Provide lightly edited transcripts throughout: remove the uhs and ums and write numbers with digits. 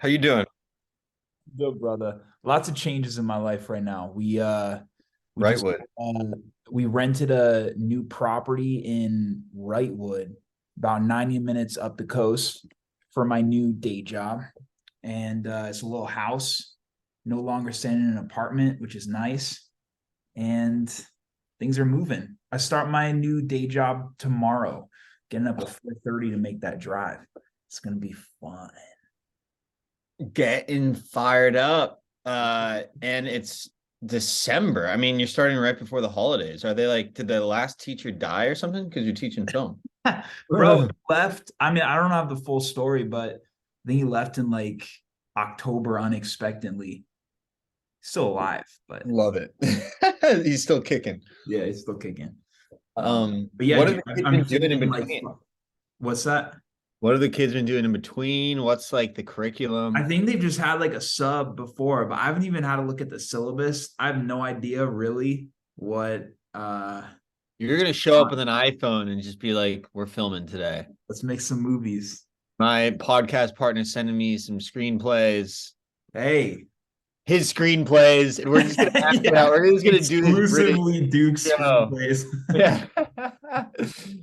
How you doing? Good, brother. Lots of changes in my life right now. We just Wrightwood. uh we rented a new property in Wrightwood, about 90 minutes up the coast for my new day job. And it's a little house, no longer staying in an apartment, which is nice. And things are moving. I start my new day job tomorrow, getting up at 4:30 to make that drive. It's gonna be fun. Getting fired up. And it's December. I mean, you're starting right before the holidays. Are they like, did the last teacher die or something? Because you're teaching film. Bro left. I mean, I don't have the full story, but I think he left in like October unexpectedly. Still alive, but Love it. He's still kicking. yeah, he's still kicking. But yeah, What have dude, the I'm, kids I'm been doing in thinking like, between? what's that? What have the kids been doing in between? What's like the I curriculum? think they've just had like a sub before, but I haven't even had to look at the syllabus. I have no idea really what. You're gonna show up with an iPhone and just be like, "We're filming today." Let's make some movies. My podcast partner's sending me some screenplays, Hey, his screenplays, and we're just gonna act it out. yeah, We're just gonna do this British exclusively Duke show. screenplays. Yeah.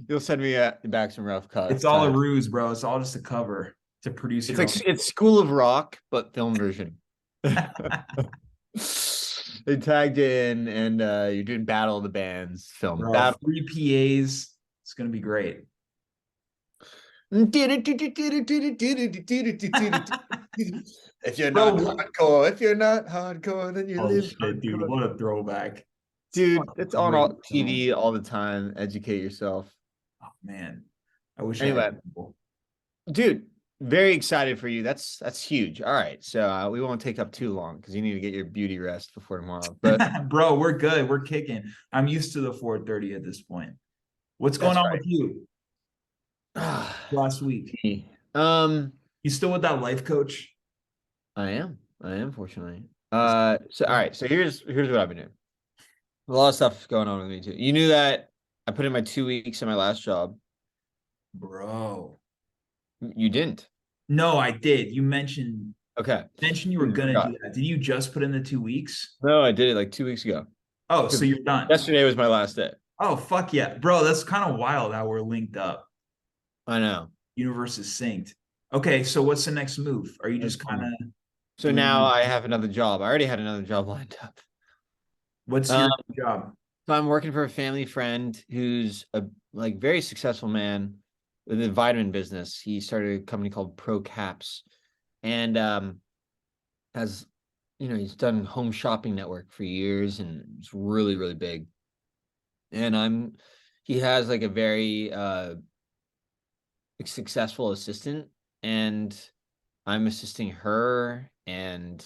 You'll send me back some rough It's all a cuts. ruse, bro. It's all just a cover to produce It's your like own. it's School of Rock, but film version. They tagged in, and you're doing Battle of the Bands film. Bro, Battle. three PAs. It's gonna be great. If you're not Bro, hardcore, if you're not hardcore, then you oh live shit, dude, hardcore. what a throwback. It's Dude, fucking it's on great all film. TV all the time. Educate yourself. Oh man. I wish I had Anyway, people. dude, very excited for you. That's huge. All right, so we won't take up too long because you need to get your beauty rest before tomorrow. But Bro, we're good. We're kicking. I'm used to the 4:30 at this point. What's going that's on with you right. last week? um, You still with that life coach? I am fortunately. So all right, so here's what I've been doing. A lot of stuff going on with me too. You knew that I put in my 2 weeks in my last job. Bro. You didn't. No, I did. You Okay. mentioned you were You gonna do forgot. that. Did you just put in the 2 weeks? No, I did it like 2 weeks ago. Oh, so Because you're done. yesterday was my last day. Oh, fuck yeah. Bro, that's kind of wild how we're linked up. I know. Universe is synced. Okay, so what's the next move? Are you That's just kind funny. of So now doing I have another job. I already had another job lined up. what's Um, your job? so I'm working for a family friend who's a like very successful man in the vitamin business. He started a company called Pro Caps, and has he's done home shopping network for years, and it's really really big. And he has like a very successful assistant, and I'm assisting her and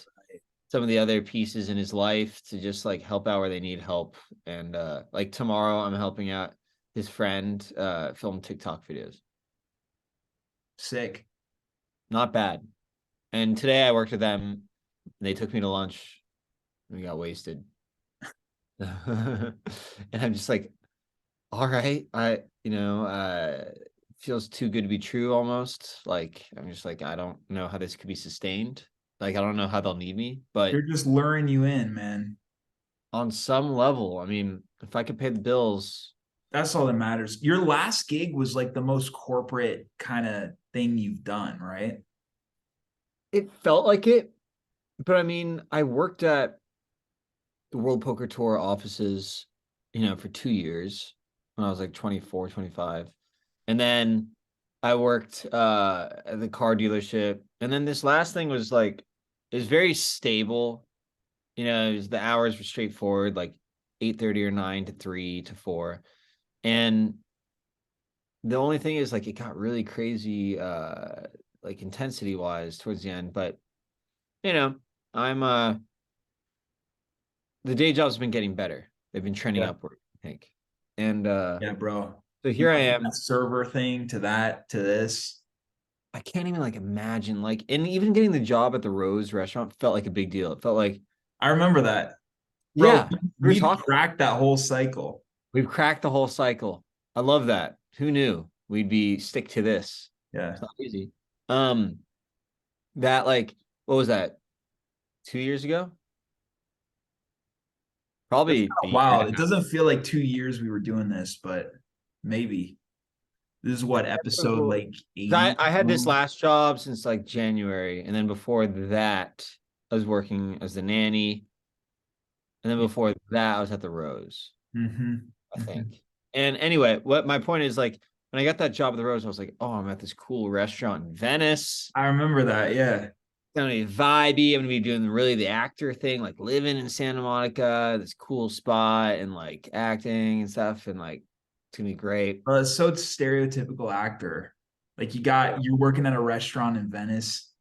some of the other pieces in his life to just like help out where they need help. And like tomorrow I'm helping out his friend film TikTok videos. Sick. Not bad. And today I worked with them. They took me to lunch. We got wasted. And I'm just like, all right, feels too good to be true almost. Like I'm just like, I don't know how this could be sustained. Like I don't know how they'll need me, They're but just luring you in, man. on some level, I mean, if I could pay the bills, That's all that matters. Your last gig was like the most corporate kind of thing you've done, right? it felt like it. But I mean, I worked at the World Poker Tour offices, for 2 years when I was like 24, 25. And then I worked at the car dealership. And then this last thing was like, it was very stable. The hours were straightforward, like 8:30 or 9 to 3 to 4. And the only thing is like it got really crazy like intensity wise towards the end. But you know, I'm the day job's been getting better. They've been trending Yeah. upward, I think. And Yeah, bro. so You here I went from am. that server thing to that to this. I can't even like imagine like, and even getting the job at the Rose restaurant felt like a big deal. It felt like, I remember that. Bro, yeah, we were we've talking. cracked that whole cycle. We've cracked the whole cycle. I love that. Who knew we'd be stick to this? Yeah. It's not easy. Um, that like What was that? 2 years ago? Probably a year and Wow, a it half. doesn't feel like 2 years we were doing this, but maybe. This is what episode So, like 'cause 80. I had this last job since like January, and then before that, I was working as the nanny, and then before that, I was at the Rose, Mm-hmm. I Hmm. think. And anyway, what my point is like when I got that job at the Rose, I was like, oh, I'm at this cool restaurant in Venice. I remember that. Yeah. It's gonna be vibey. I'm gonna be doing really the actor thing, like living in Santa Monica, this cool spot, and like acting and stuff, and like it's gonna be great. Well, it's so stereotypical actor. Like you're working at a restaurant in Venice.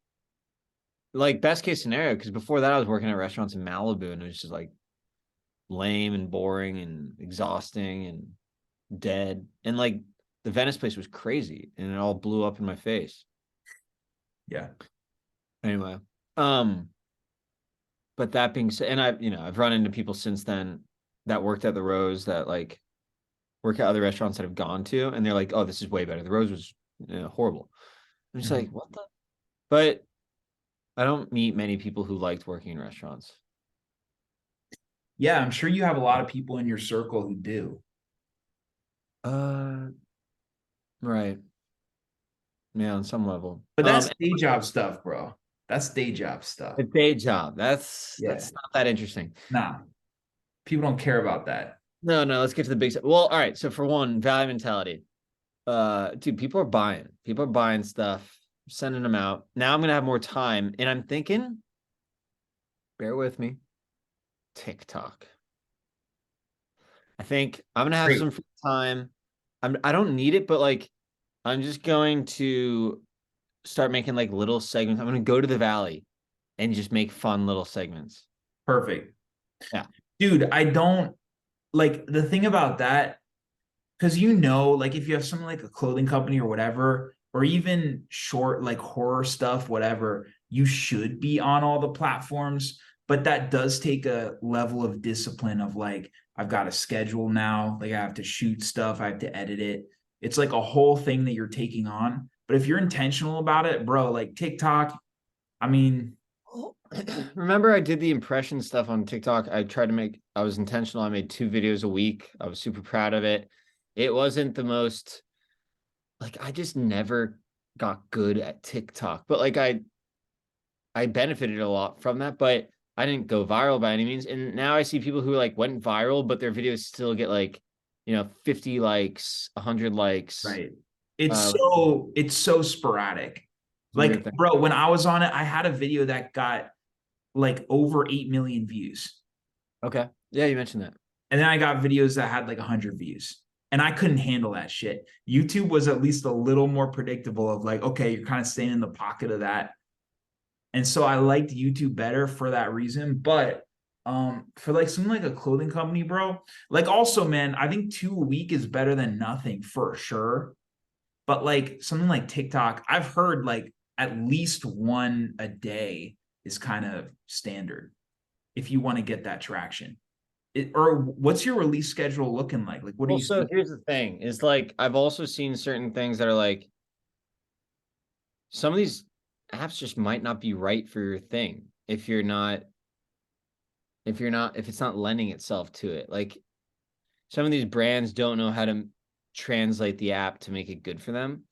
Like best case scenario, because before that I was working at restaurants in Malibu, and it was just like lame and boring and exhausting and dead. And like the Venice place was crazy, and it all blew up in my face. Yeah. Anyway, um, but that being said, and I've run into people since then that worked at the Rose that like work at other restaurants that I've gone to, and they're like, "Oh, this is way better. The Rose was horrible." I'm just Mhm. like, "What the?" But I don't meet many people who liked working in restaurants. Yeah, I'm sure you have a lot of people in your circle who do. Uh, right. Yeah, on some level. But that's day job stuff, bro. That's day job stuff. The day job. Yeah. That's not that interesting. Nah, people don't care about that. No, no, let's get to the big stuff. Well, all right. So for one, value mentality. Dude, people are buying. People are buying stuff, sending them out. Now I'm gonna have more time, and I'm thinking, bear with me, TikTok. I think I'm gonna have Great. some free time. I don't need it, but like I'm just going to start making like little segments. I'm gonna go to the valley and just make fun little segments. Perfect. Yeah. Dude, I don't like the thing about that, because like if you have something like a clothing company or whatever, or even short like horror stuff, whatever, you should be on all the platforms. But that does take a level of discipline of like, I've got a schedule now, like I have to shoot stuff, I have to edit it. It's like a whole thing that you're taking on. But if you're intentional about it, bro, like TikTok, I mean, Remember, I did the impression stuff on TikTok. I was intentional. I made 2 videos a week. I was super proud of it. It wasn't the most, like, I just never got good at TikTok, but like, I benefited a lot from that, but I didn't go viral by any means. And now I see people who like went viral, but their videos still get like, 50 likes, 100 likes. right. It's Uh, so sporadic. it's a weird Like, thing. bro, when I was on it, I had a video that got like over 8 million views. Okay. Yeah, you mentioned that. And then I got videos that had like 100 views. And I couldn't handle that shit. YouTube was at least a little more predictable of like, okay, you're kind of staying in the pocket of that. And so I liked YouTube better for that reason. But for like something like a clothing company, bro, like also, man, I think 2 a week is better than nothing for sure. But like something like TikTok, I've heard like at least one a day is kind of standard if you want to get that traction. Or what's your release schedule looking like? Like, what are Well, you so seeing? here's the thing is like, I've also seen certain things that are like, some of these apps just might not be right for your thing if it's not lending itself to it. Like some of these brands don't know how to translate the app to make it good for them.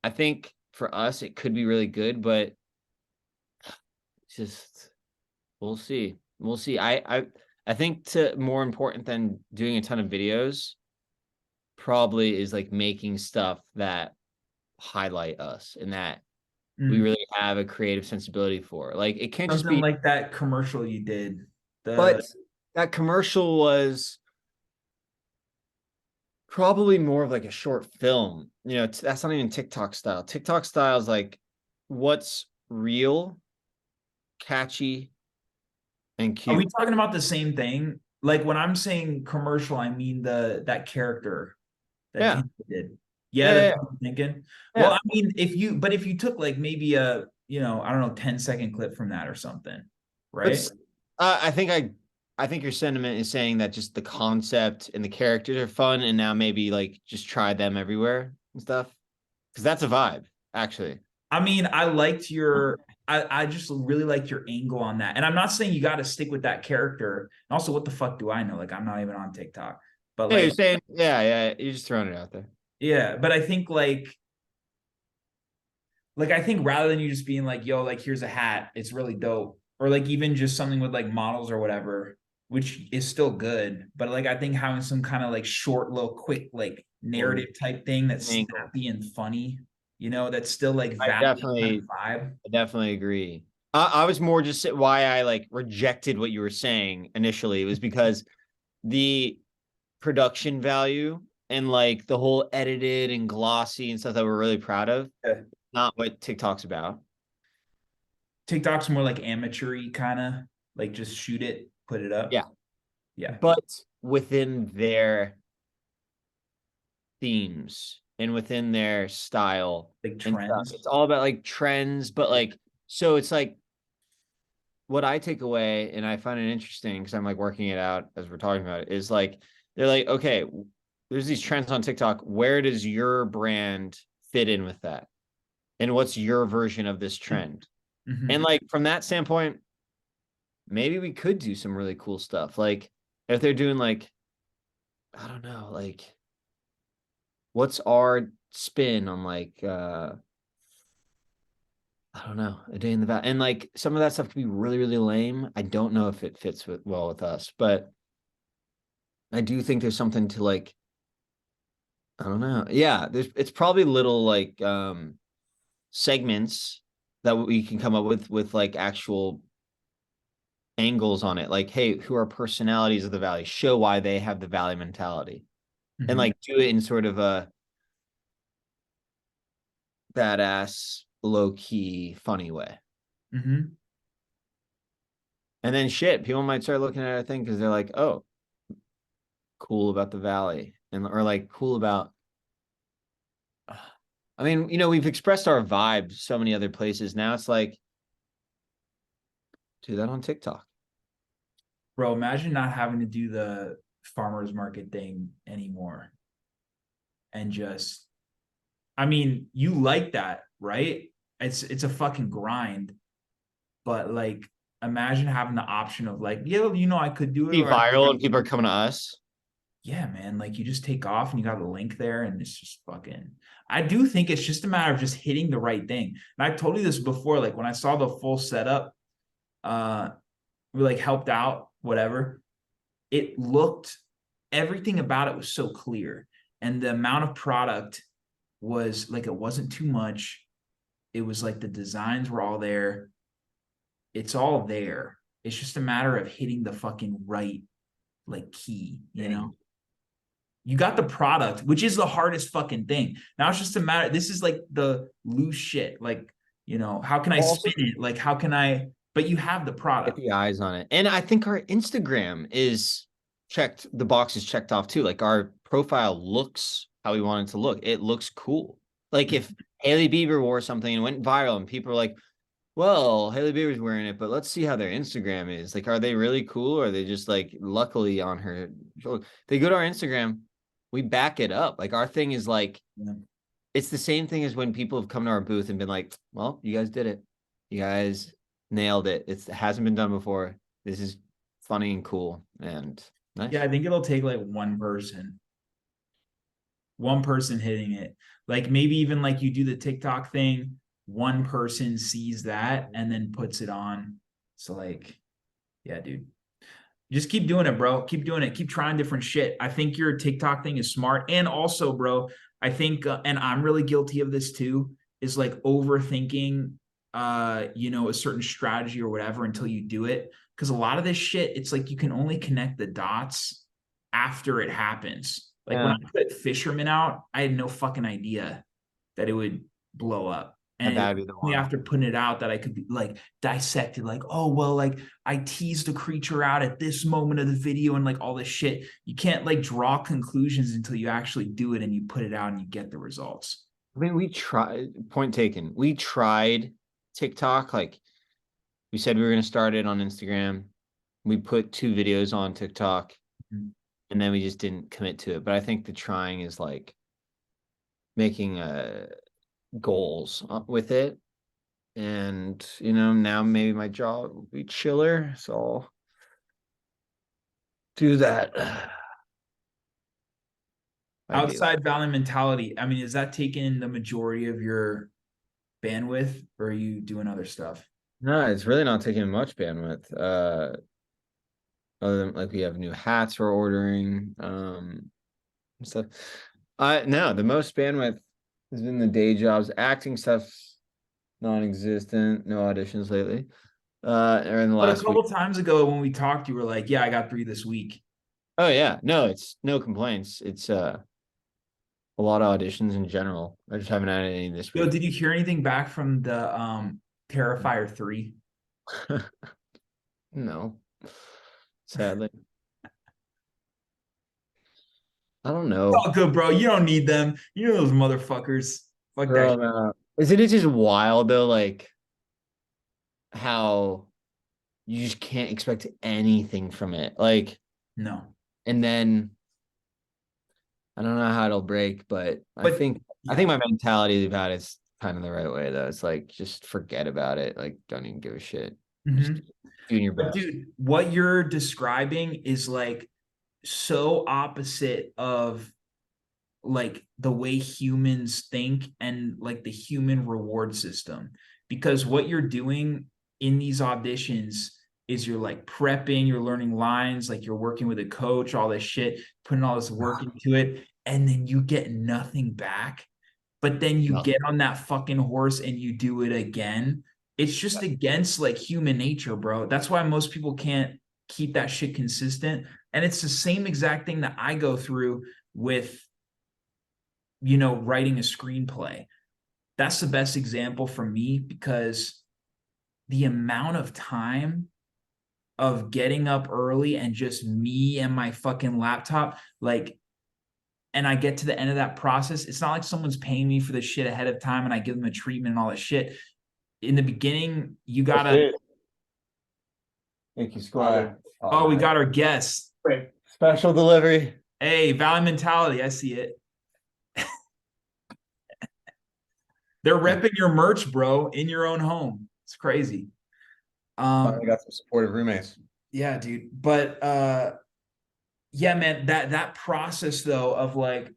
I think for us it could be really good, but just we'll see. We'll see. I think to more important than doing a ton of videos probably is like making stuff that highlight us and that we Mm. really have a creative sensibility for. Like it can't just Something be, like that commercial you did. The but that commercial was probably more of like a short film. That's not even TikTok style. TikTok style is like what's real, catchy, and Are we cute. talking about the same thing? Like when I'm saying commercial, I mean the that character that Yeah. Tampa did. Yeah, Yeah. that's Yeah. what I'm thinking. Well, Yeah. I mean, if you took like maybe a, I don't know, 10-second clip from that or something, right? But I think your sentiment is saying that just the concept and the characters are fun, and now maybe like just try them everywhere and stuff. Because that's a vibe, actually. I mean, I liked your I just really like your angle on that. And I'm not saying you got to stick with that character. And also, what the fuck do I know? Like, I'm not even on TikTok. But Yeah, you're like, saying, yeah, you're just throwing it out there. yeah, but I think like I think rather than you just being like, yo, like here's a hat, it's really dope. Or like even just something with like models or whatever, which is still good. But like I think having some kind of like short, little quick, like narrative type thing that's Angle. snappy and funny, that's still like I valid kind of definitely, vibe. I definitely agree. I was more just why I like rejected what you were saying initially was because the production value and like the whole edited and glossy and stuff that we're really proud of, Yeah. not what TikTok's about. TikTok's more like amateur-y kind of like just shoot it, put it up. Yeah. Yeah. But within their themes and within their style Like and stuff. trends. It's all about like trends, but like, so it's like what I take away, and I find it interesting because I'm like working it out as we're talking about it, is like, they're like, okay, there's these trends on TikTok. Where does your brand fit in with that? And what's your version of this trend? And Mhm. like, from that standpoint, maybe we could do some really cool stuff. Like, if they're doing like, I don't know, like, what's our spin on like I don't know, a day in the valley. And like some of that stuff could be really, really lame. I don't know if it fits well with us, but I do think there's something to like, I don't know. Yeah, it's probably little like segments that we can come up with like actual angles on it. Like, hey, who are personalities of the valley? Show why they have the valley mentality. And Mhm. like do it in sort of a badass, low key, funny way. Mhm. And then shit, people might start looking at our thing because they're like, oh, cool about the valley. And or like cool about I mean, we've expressed our vibe so many other places. Now it's like, do that on TikTok. Bro, imagine not having to do the farmers market thing anymore and just I mean, you like that, right? It's a fucking grind, but like imagine having the option of like, yeah, I could do it Be or I viral and people are coming to us. yeah, man, like you just take off and you got a link there and it's just fucking I do think it's just a matter of just hitting the right thing. And I told you this before, like when I saw the full setup, uh we like helped out, whatever. It looked everything about it was so clear. And the amount of product was like it wasn't too much. It was like the designs were all there. It's all there. It's just a matter of hitting the fucking right like key, Thing. You got the product, which is the hardest fucking thing. Now it's just a matter. This is like the loose shit. Like, how can I Also, spin it? Like, how can I? But you have the get product. the eyes on it. And I think our Instagram is checked, the box is checked off too. Like our profile looks how we want it to look. It looks cool. Like if Haley Bieber wore something and went viral and people are like, well, Haley Bieber's wearing it, but let's see how their Instagram is. Like, are they really cool or are they just like luckily on her shoulder? They go to our Instagram, we back it up. Like our thing is like, Yeah. it's the same thing as when people have come to our booth and been like, well, you guys did it. You guys nailed it. It hasn't been done before. This is funny and cool and Yeah, nice. I think it'll take like one person hitting it. Like maybe even like you do the TikTok thing, one person sees that and then puts it on. So like, yeah, dude. Just keep doing it, bro. Keep doing it. Keep trying different shit. I think your TikTok thing is smart. And also, bro, I think, and I'm really guilty of this too, is like overthinking, a certain strategy or whatever until you do it. Because a lot of this shit, it's like you can only connect the dots after it happens. Like when Yeah, I put Fisherman out, I had no fucking idea that it would blow up. And it that'd be the only one. after putting it out that I could be like dissect it, like, oh well, like I teased the creature out at this moment of the video and like all this shit. You can't like draw conclusions until you actually do it and you put it out and you get the results. I mean, we tried, point taken. We tried TikTok. Like we said, we were going to start it on Instagram. We put 2 videos on TikTok and then we just didn't commit to it. But I think the trying is like making goals with it. And now maybe my job will be chiller, so I'll do that. Ideally. Outside Valley mentality. I mean, is that taking the majority of your bandwidth, or are you doing other stuff? No, it's really not taking much bandwidth. Other than like we have new hats we're ordering, and stuff. No, the most bandwidth has been the day jobs. Acting stuff's non-existent. No auditions lately. Or in the But a last week. couple times ago when we talked, you were like, "Yeah, I got 3 this week." Oh yeah, no, it's no complaints. It's a lot of auditions in general. I just haven't had any this Yo, week. did you hear anything back from the Terrifier 3? No, sadly. I don't know. Oh, good, bro. You don't need them. You know those motherfuckers. Fuck that Bro, shit. no. Isn't it just wild though, like how you just can't expect anything from it. Like, No. and then I don't know how it'll break, but I But think I yeah. think my mentality about it's kind of the right way though. It's like just forget about it. Like don't even give a shit. Just Mhm. doing your But best. dude, what you're describing is like so opposite of like the way humans think and like the human reward system, because what you're doing in these auditions is you're like prepping, you're learning lines, like you're working with a coach, all this shit, putting all this work into it, and then you get nothing back. But then you Nothing. get on that fucking horse and you do it again. It's just against like human nature, bro. That's why most people can't keep that shit consistent. And it's the same exact thing that I go through with, writing a screenplay. That's the best example for me, because the amount of time of getting up early and just me and my fucking laptop, like, and I get to the end of that process. It's not like someone's paying me for the shit ahead of time and I give them a treatment and all that shit. In the beginning, you That's gotta, it. Thank you, Squire. oh, we got our guests. Wait, special delivery. Hey, Valley mentality. I see it. They're Yeah. repping your merch, bro, in your own home. It's crazy. Finally got some supportive roommates. Yeah, dude. But yeah, man, that process though of like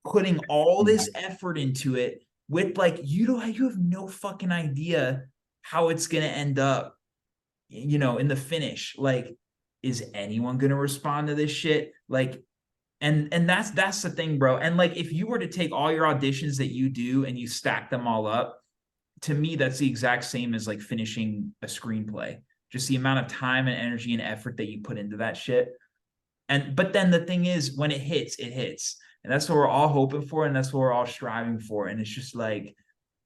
putting all this effort into it with like you have no fucking idea how it's gonna end up, in the finish. Like, is anyone gonna respond to this shit? Like, and that's the thing, bro. And like if you were to take all your auditions that you do and you stack them all up, to me, that's the exact same as like finishing a screenplay. Just the amount of time and energy and effort that you put into that shit. And but then the thing is, when it hits, it hits. And that's what we're all hoping for, and that's what we're all striving for. And it's just like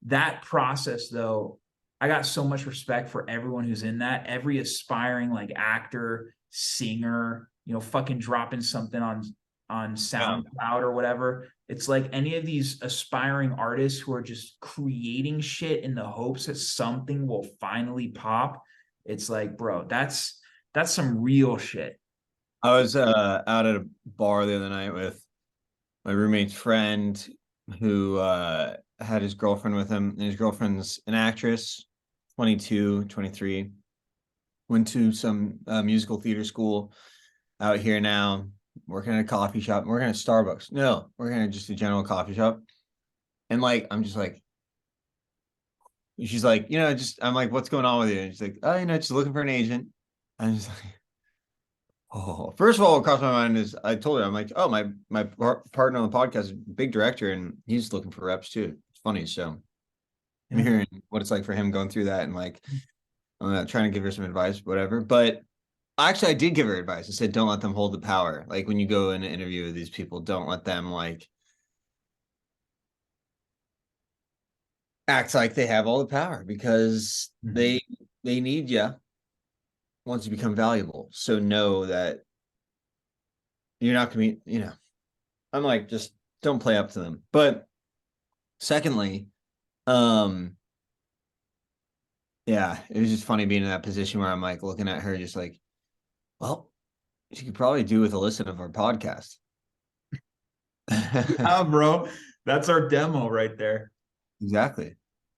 that process, though. I got so much respect for everyone who's in that, every aspiring like actor, singer, fucking dropping something on Yeah. SoundCloud or whatever. It's like any of these aspiring artists who are just creating shit in the hopes that something will finally pop. It's like, bro, that's some real shit. I was out at a bar the other night with my roommate's friend who had his girlfriend with him, and his girlfriend's an actress, 22, 23. Went to some musical theater school out here now, working at a coffee shop, working at Starbucks. No, working at just a general coffee shop. And like, I'm just like, she's like, just, I'm like, what's going on with you? And she's like, oh, just looking for an agent. I'm just like, oh, first of all, what crossed my mind is I told her, I'm like, oh, my partner on the podcast is a big director and he's looking for reps too. It's funny. So I'm Yeah. hearing what it's like for him going through that and like, I'm not trying to give her some advice, whatever. But actually, I did give her advice. I said, don't let them hold the power. Like when you go in an interview with these people, don't let them like act like they have all the power because Mhm. they need you once you become valuable. So know that you're not gonna be, I'm like, just don't play up to them. But secondly, um, yeah, it was just funny being in that position where I'm like looking at her, just like, well, she could probably do with a listen of our podcast. Yeah, bro. That's our demo right there. Exactly.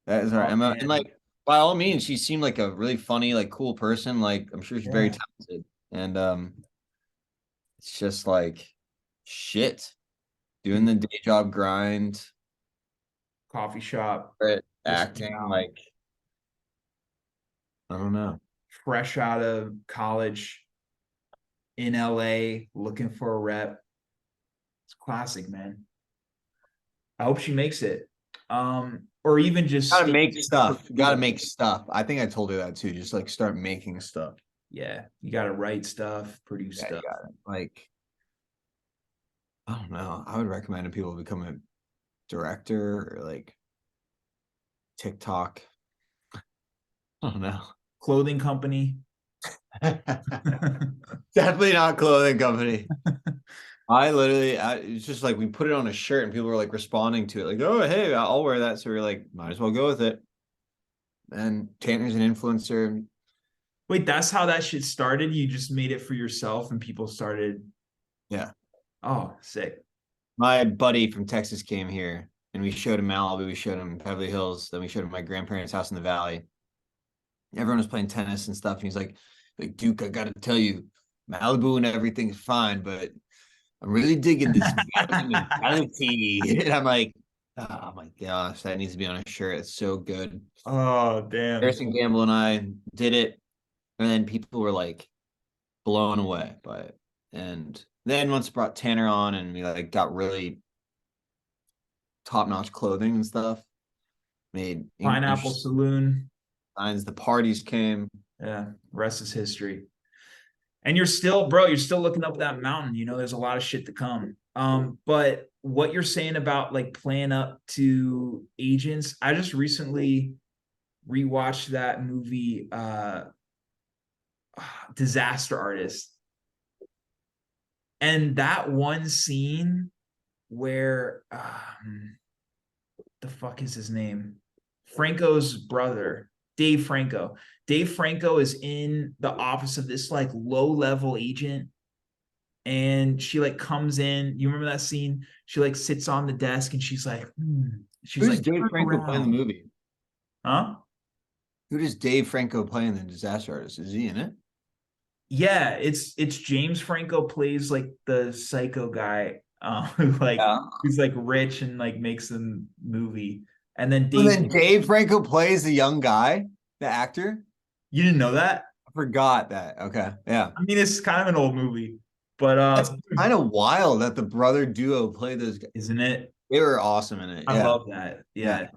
That is our Oh Emma. And man. like by all means, she seemed like a really funny, like cool person. Like I'm sure she's very Yeah. talented. And it's just like shit. Doing Dude, the day job grind, coffee shop, but just acting now, like I don't know. fresh out of college in LA, looking for a rep. It's classic, man. I hope she makes it. Or even just Gotta stay make for stuff. Gotta people. make stuff. I think I told her that too. Just like start making stuff. Yeah, you got to write stuff, produce Yeah, you stuff. got it. Like, I don't know. I would recommend to people become a director or like TikTok. I don't know. Clothing company. Definitely not clothing company. It's just like we put it on a shirt and people were like responding to it, like, oh, hey, I'll wear that. So we are like, might as well go with it. And Tanner's an influencer. Wait, that's how that shit started? You just made it for yourself and people started. Yeah. Oh, sick. My buddy from Texas came here and we showed him Malibu, we showed him Beverly Hills, then we showed him my grandparents' house in the valley. Everyone was playing tennis and stuff. And he's like, Duke, I gotta tell you, Malibu and everything's fine, but I'm really digging this valley mentality. And I'm like, oh my gosh, that needs to be on a shirt. It's so good. Oh, damn. Harrison Gamble and I did it, and then people were like blown away by it. And then once brought Tanner on, and we like got really top-notch clothing and stuff, made Pineapple interesting Saloon. designs. The parties came. Yeah, rest is history. And you're still, bro, you're still looking up that mountain. You know, there's a lot of shit to come. But what you're saying about like playing up to agents, I just recently rewatched that movie, Disaster Artist. And that one scene where the fuck is his name? Franco's brother, Dave Franco. Dave Franco is in the office of this like low level agent, and she like comes in. You remember that scene? She like sits on the desk and she's like, she's Who's like, Dave turn Franco playing the around, movie? huh? Who does Dave Franco play in the Disaster Artist? Is he in it? Yeah, it's James Franco plays like the psycho guy, who like Yeah. who's like rich and like makes a movie, and then And Dave. then Dave Franco plays the young guy, the actor. You didn't know that? I forgot that. Okay. Yeah. I mean, it's kind of an old movie, but That's kind of wild that the brother duo played those guys. isn't it? They were awesome in it. I Yeah. love that. Yeah. Yeah.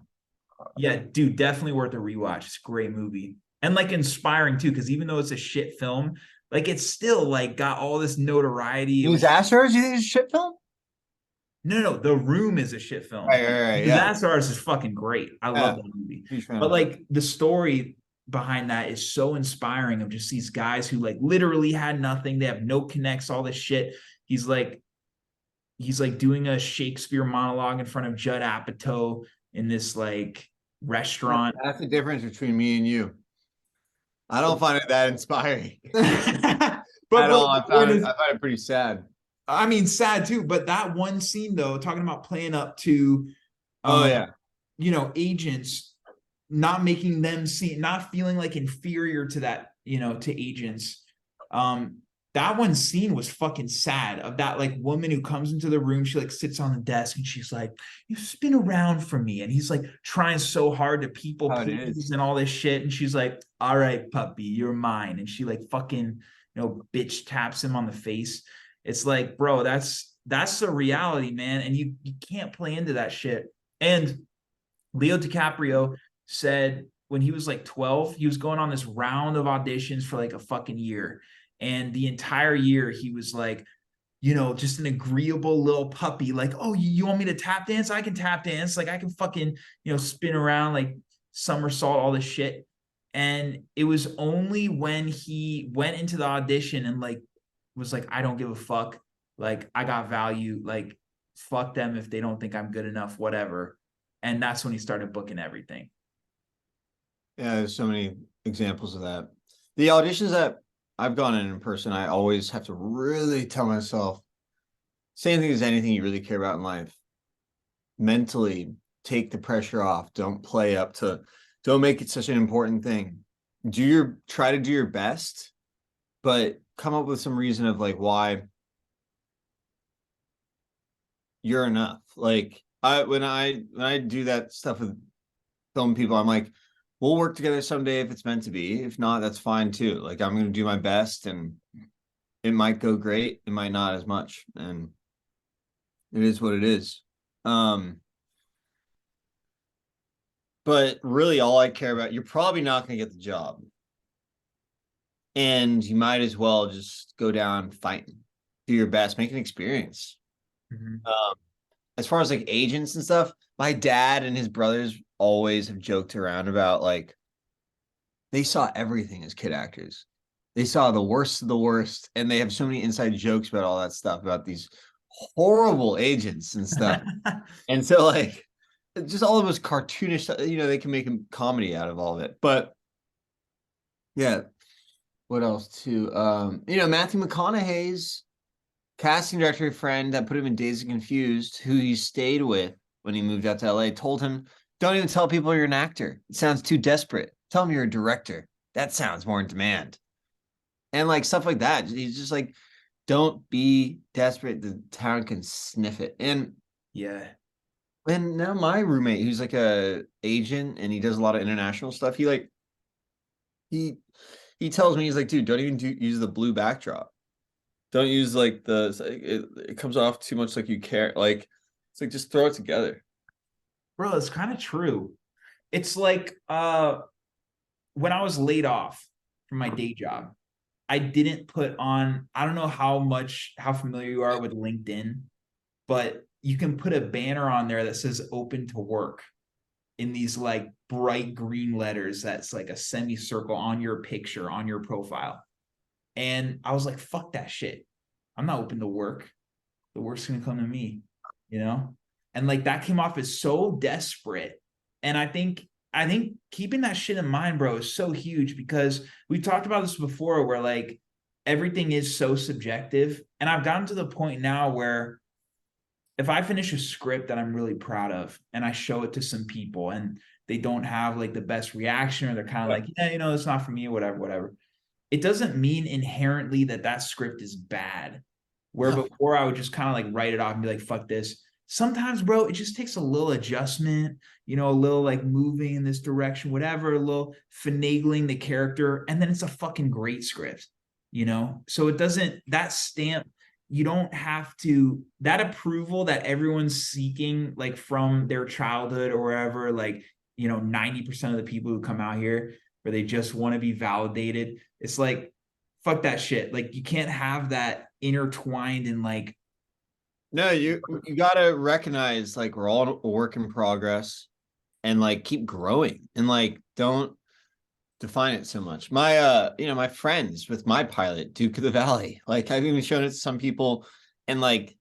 Yeah, dude, definitely worth a rewatch. It's a great movie. And like inspiring too, because even though it's a shit film, like it's still like got all this notoriety. It was Disaster Artist, you think it's a shit film? no, The Room is a shit film. Right. Yeah. Disaster Artist is fucking great. I love Yeah. that movie. Huge fan But of it. like the story behind that is so inspiring of just these guys who like literally had nothing. They have no connects, all this shit. He's like doing a Shakespeare monologue in front of Judd Apatow in this like restaurant. That's the difference between me and you. I don't find it that inspiring. At all. I find it pretty sad. I mean, sad too, but that one scene though, talking about playing up to, Oh yeah. agents, not making them see, not feeling like inferior to that, to agents. That one scene was fucking sad of that like woman who comes into the room. She like sits on the desk and she's like, "You spin around for me," and he's like trying so hard to people How it please is. and all this shit, and she's like, "All right, puppy, you're mine," and she like fucking bitch taps him on the face. It's like, bro, that's the reality, man, and you can't play into that shit. And Leo DiCaprio said when he was like 12, he was going on this round of auditions for like a fucking year. And the entire year, he was like, just an agreeable little puppy. Like, oh, you want me to tap dance? I can tap dance. Like, I can fucking, spin around, like somersault, all this shit. And it was only when he went into the audition and like was like, I don't give a fuck. Like, I got value. Like, fuck them if they don't think I'm good enough, whatever. And that's when he started booking everything. Yeah, there's so many examples of that. The auditions that I've gone in person, I always have to really tell myself, same thing as anything you really care about in life. Mentally, take the pressure off. Don't make it such an important thing. Try to do your best, but come up with some reason of like why you're enough. Like when I do that stuff with film people, I'm like, we'll work together someday if it's meant to be. If not, that's fine too. Like I'm gonna do my best, and it might go great, it might not as much, and it is what it is. But really all I care about, you're probably not gonna get the job. And you might as well just go down fighting, do your best, make an experience. Mhm. Um, as far as like agents and stuff, my dad and his brothers always have joked around about like they saw everything as kid actors. They saw the worst of the worst, and they have so many inside jokes about all that stuff about these horrible agents and stuff. And so like just all the most cartoonish stuff, they can make a comedy out of all of it. But yeah, what else too? Matthew McConaughey's casting director friend that put him in Dazed and Confused, who he stayed with when he moved out to LA, told him, "Don't even tell people you're an actor. It sounds too desperate. Tell them you're a director. That sounds more in demand." And like stuff like that. He's just like, don't be desperate. The town can sniff it. Yeah. And now my roommate, who's like a agent and he does a lot of international stuff, he he tells me, he's like, dude, don't even use the blue backdrop. Don't use like it comes off too much like you care. Like it's like just throw it together. Bro, it's kind of true. It's like when I was laid off from my day job, I didn't put on, I don't know how familiar you are with LinkedIn, but you can put a banner on there that says open to work in these like bright green letters that's like a semicircle on your picture, on your profile. And I was like, fuck that shit. I'm not open to work. The work's gonna come to me, you know? And like that came off as so desperate. And I think keeping that shit in mind, bro, is so huge because we talked about this before where like everything is so subjective. And I've gotten to the point now where if I finish a script that I'm really proud of and I show it to some people and they don't have like the best reaction or they're kind of like, yeah, it's not for me, whatever, whatever. It doesn't mean inherently that that script is bad. Where No. before I would just kind of like write it off and be like, fuck this. Sometimes, bro, it just takes a little adjustment, a little like moving in this direction, whatever, a little finagling the character, and then it's a fucking great script. So it doesn't, that stamp, you don't have to, that approval that everyone's seeking, like from their childhood or wherever, like, 90% of the people who come out here where they just want to be validated. It's like, fuck that shit. Like, you can't have that intertwined in like, No, you gotta recognize like we're all a work in progress and like keep growing and like don't define it so much. My friends with my pilot, Duke of the Valley, like I've even shown it to some people and like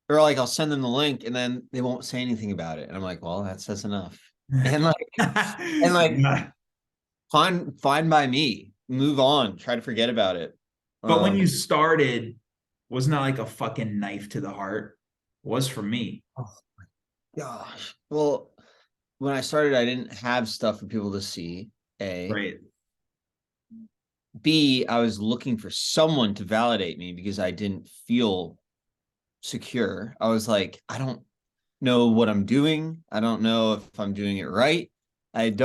or like I'll send them the link and then they won't say anything about it. And I'm like, well, that says enough. And like yeah. fine by me. Move on. Try to forget about it. But when you started, wasn't that like a fucking knife to the heart? Was for me. Oh my gosh. Well, when I started, I didn't have stuff for people to see. A. Right. B, I was looking for someone to validate me because I didn't feel secure. I was like, I don't know what I'm doing. I don't know if I'm doing it right. I'm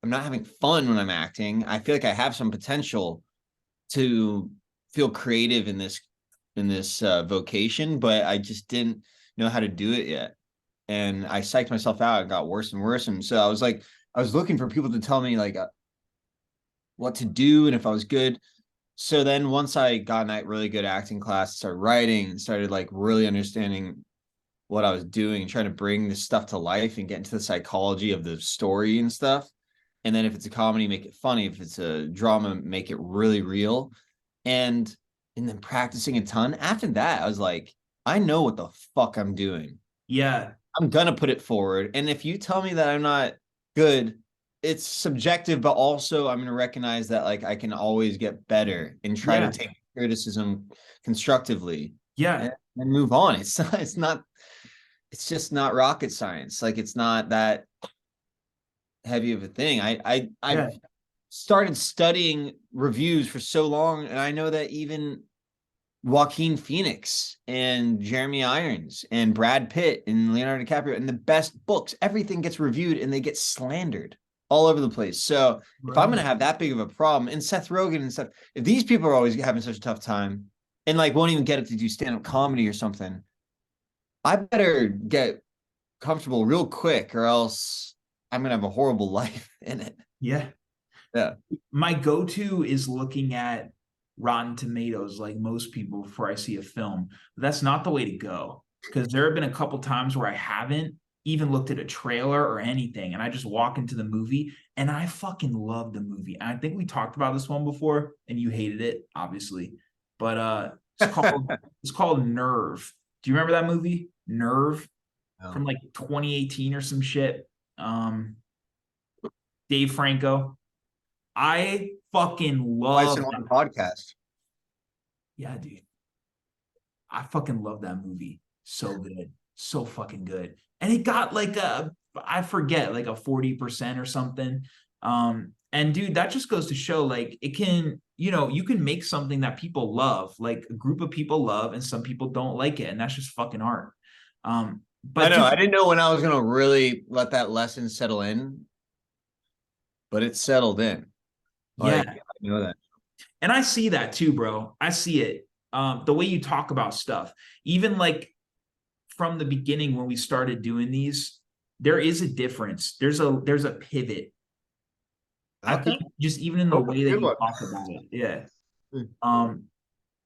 not having fun when I'm acting. I feel like I have some potential to feel creative in this vocation, but I just didn't know how to do it yet. And I psyched myself out. It got worse and worse. And so I was looking for people to tell me like what to do and if I was good. So then once I got in that really good acting class, started writing and started like really understanding what I was doing and trying to bring this stuff to life and get into the psychology of the story and stuff. And then if it's a comedy, make it funny. If it's a drama, make it really real. And and then practicing a ton. After that, I was like, I know what the fuck I'm doing. Yeah. I'm gonna put it forward. And if you tell me that I'm not good, it's subjective, but also I'm gonna recognize that like I can always get better and try to Yeah. take criticism constructively Yeah. and move on. It's not it's just not rocket science. Like it's not that heavy of a thing. I've Yeah. started studying reviews for so long, and I know that even Joaquin Phoenix and Jeremy Irons and Brad Pitt and Leonardo DiCaprio and the best books, everything gets reviewed and they get slandered all over the place. So if I'm going to have that big of a problem, and Seth Rogen and stuff, if these people are always having such a tough time and like won't even get it to do stand-up comedy or something, I better get comfortable real quick or else I'm going to have a horrible life in it. Yeah. Yeah. My go-to is looking at Rotten Tomatoes, like most people, before I see a film. But that's not the way to go, because there have been a couple times where I haven't even looked at a trailer or anything, and I just walk into the movie and I fucking love the movie. And I think we talked about this one before, and you hated it, obviously. But it's called Nerve. Do you remember that movie, Nerve, from like 2018 or some shit? Dave Franco. I fucking love One podcast. Yeah, dude. I fucking love that movie. So good. So fucking good. And it got like I forget, like a 40% or something. And dude, that just goes to show like it can, you can make something that people love, like a group of people love, and some people don't like it. And that's just fucking art. I But know. dude, I didn't know when I was going to really let that lesson settle in, but it's settled in. Like, yeah. I know that. And I see that too, bro. I see it. The way you talk about stuff, even like from the beginning when we started doing these, there is a difference. There's a pivot. I think just even in the way that you talk about it. Yeah.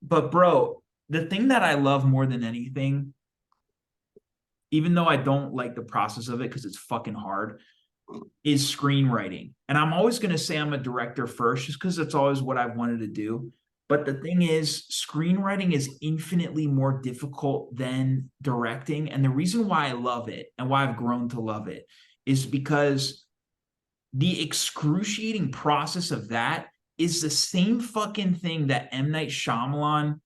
But bro, the thing that I love more than anything, even though I don't like the process of it because it's fucking hard, is screenwriting. And I'm always going to say I'm a director first, just because that's always what I've wanted to do. But the thing is, screenwriting is infinitely more difficult than directing. And the reason why I love it and why I've grown to love it is because the excruciating process of that is the same fucking thing that M. Night Shyamalan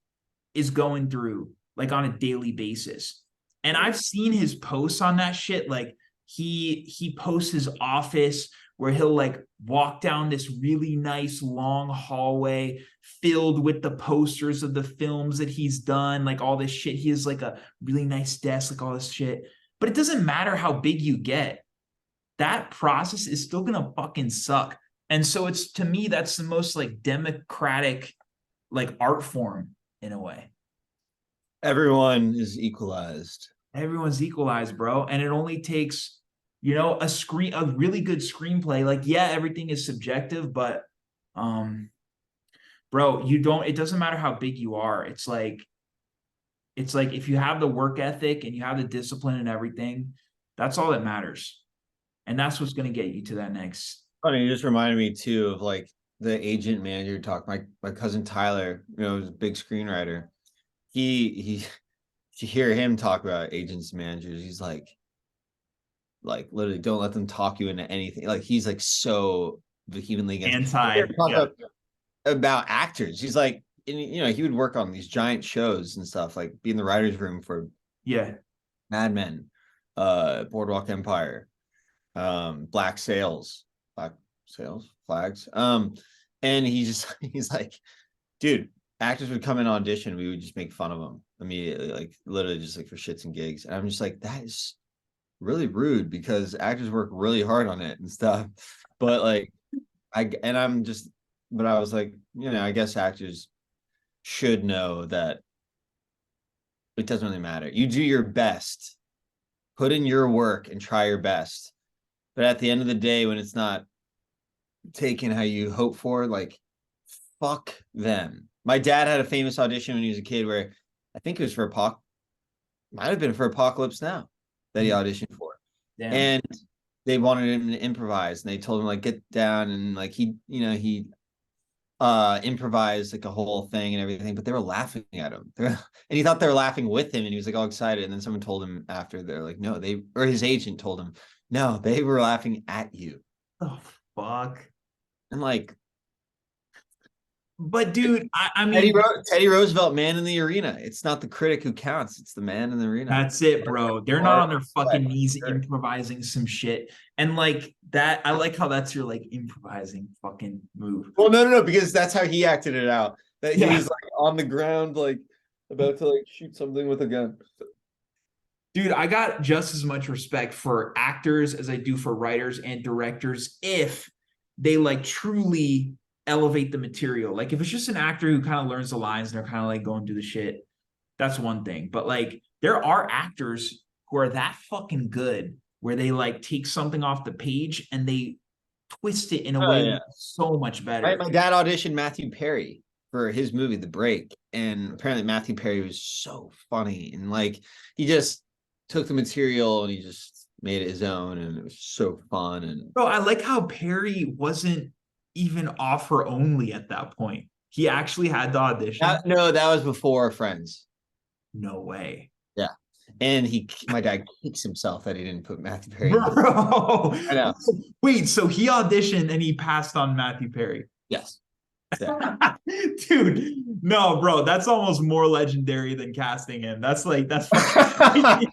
is going through like on a daily basis. And I've seen his posts on that shit. Like he posts his office where he'll like walk down this really nice long hallway filled with the posters of the films that he's done, like all this shit. He has like a really nice desk, like all this shit. But it doesn't matter how big you get. That process is still gonna fucking suck. And so it's, to me, that's the most like democratic like art form in a way. Everyone is equalized. Everyone's equalized, bro. And it only takes, a really good screenplay. Like, yeah, everything is subjective, but bro, it doesn't matter how big you are. It's like if you have the work ethic and you have the discipline and everything, that's all that matters. And that's what's gonna get you to that next. Funny, you just reminded me too of like the agent manager talk. My cousin Tyler, is a big screenwriter. He you hear him talk about agents and managers, he's like literally don't let them talk you into anything. Like he's like so vehemently against about actors. He's like, and, he would work on these giant shows and stuff, like be in the writer's room for Yeah. Mad Men, Boardwalk Empire, Black Sails, Flags. And he's like, dude, actors would come in audition, we would just make fun of them immediately, like literally just like for shits and gigs. And I'm just like, that is really rude because actors work really hard on it and stuff. But like, but I was like, I guess actors should know that it doesn't really matter. You do your best, put in your work and try your best. But at the end of the day, when it's not taken how you hope for, like, fuck them. My dad had a famous audition when he was a kid where I think it was for might have been for Apocalypse Now that he auditioned for. Damn. And they wanted him to improvise, and they told him like get down, and like he improvised like a whole thing and everything, but they were laughing at him. And he thought they were laughing with him, and he was like all excited. And then someone told him after, they're like, no, or his agent told him, no, they were laughing at you. Oh fuck. And like, But dude, I Teddy, mean, Teddy Roosevelt, man in the arena. It's not the critic who counts; it's the man in the arena. that's it, bro. They're not Hard on their flex, fucking knees sure. improvising some shit. And like that, I like how that's your like improvising fucking move. Well, no, because that's how he acted it out. That he Yeah. was like on the ground, like about to like shoot something with a gun. Dude, I got just as much respect for actors as I do for writers and directors if they like truly elevate the material. Like if it's just an actor who kind of learns the lines and they're kind of like going through the shit, that's one thing. But like there are actors who are that fucking good where they like take something off the page and they twist it in a Oh way yeah. that's so much My, better. my dad auditioned Matthew Perry for his movie The Break, and apparently Matthew Perry was so funny, and like he just took the material and he just made it his own, and it was so fun. And Bro, I like how Perry wasn't even offer only at that point. He actually had the audition. no, that was before Friends. No way. Yeah, and my dad kicks himself that he didn't put Matthew Perry in. Bro. I know. Wait, so he auditioned and he passed on Matthew Perry. Yes. Yeah. Dude, no, bro, that's almost more legendary than casting him. That's like that's fucking crazy.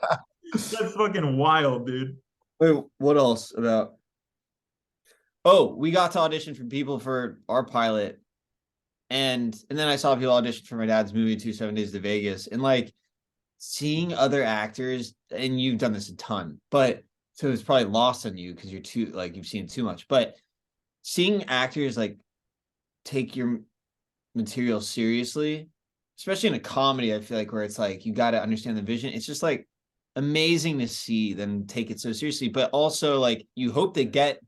That's fucking wild, dude. Wait, what else about? Oh, we got to audition for people for our pilot, and then I saw people audition for my dad's movie 2 7 Days to Vegas, and like seeing other actors, and you've done this a ton, but so it's probably lost on you because you're too like you've seen too much. But seeing actors like take your material seriously, especially in a comedy, I feel like where it's like you got to understand the vision. It's just like amazing to see them take it so seriously, but also like you hope they get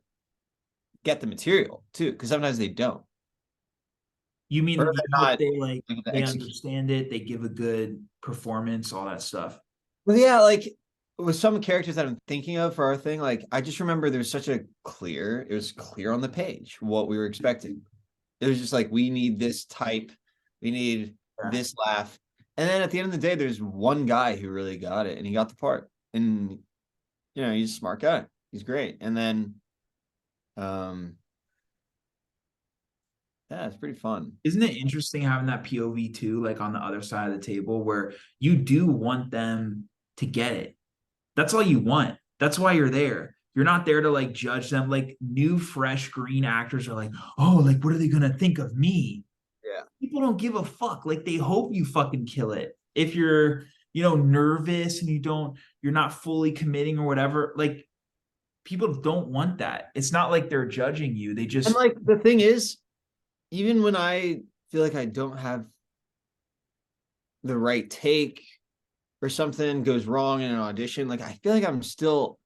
the material too, because sometimes they don't. You mean Or you they're hope not they like able to they execute. understand it, they give a good performance, all that stuff. Well, yeah, like with some characters that I'm thinking of for our thing, like I just remember there was it was clear on the page what we were expecting. It was just like we need this type, we need Yeah. this laugh. And then at the end of the day, there's one guy who really got it and he got the part. And he's a smart guy. He's great. And then um yeah, it's pretty fun. Isn't it interesting having that POV too, like on the other side of the table where you do want them to get it? That's all you want. That's why you're there. You're not there to like judge them. Like new, fresh, green actors are like, oh, like what are they gonna think of me? Yeah. People don't give a fuck. Like they hope you fucking kill it. If you're, nervous and you're not fully committing or whatever, like people don't want that. It's not like they're judging you. They And just like the thing is, even when I feel like I don't have the right take or something goes wrong in an audition, like I feel like I'm still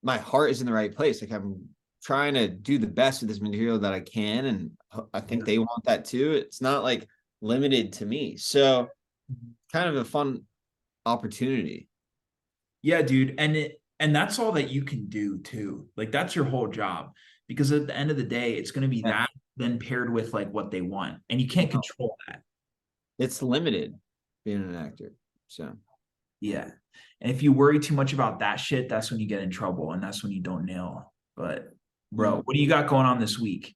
my heart is in the right place. Like I'm trying to do the best with this material that I can, and I think they want that too. It's not like limited to me, so kind of a fun opportunity. yeah, dude. And that's all that you can do too. Like that's your whole job. Because at the end of the day, it's gonna be Yeah. that then paired with like what they want. And you can't control that. It's limited being an actor, so Yeah. And if you worry too much about that shit, that's when you get in trouble and that's when you don't nail. But bro, what do you got going on this week?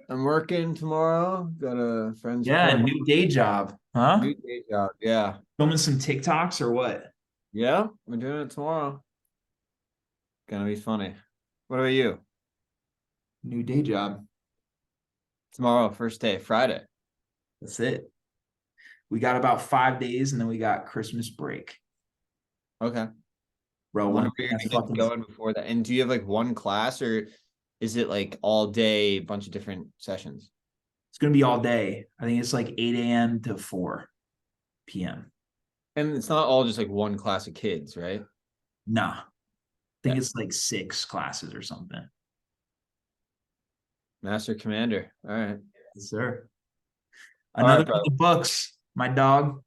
I'm working tomorrow. Got a friend's Yeah, apartment. new day job. Huh? New day job. Yeah, Filming some TikToks or what? yeah. We're doing it tomorrow. Gonna be funny. What about you? New day job. Tomorrow, first day, Friday. That's it. We got about 5 days and then we got Christmas break. Okay. Bro, When one are thing you I gonna get fucking going before that? And do you have like one class, or is it like all day, bunch of different sessions? it's gonna be all day. I think it's like 8 a.m. to 4 p.m. And it's not all just like one class of kids, right? Nah. I think Yeah. it's like 6 classes or something. Master Commander. All right. Yes, sir. All Another right, brother. the books, my dog.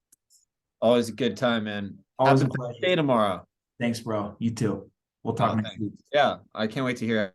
Always a good time, man. Always Have a a good pleasure. day tomorrow. Thanks, bro. You too. We'll talk Oh, next thanks. week. Yeah, I can't wait to hear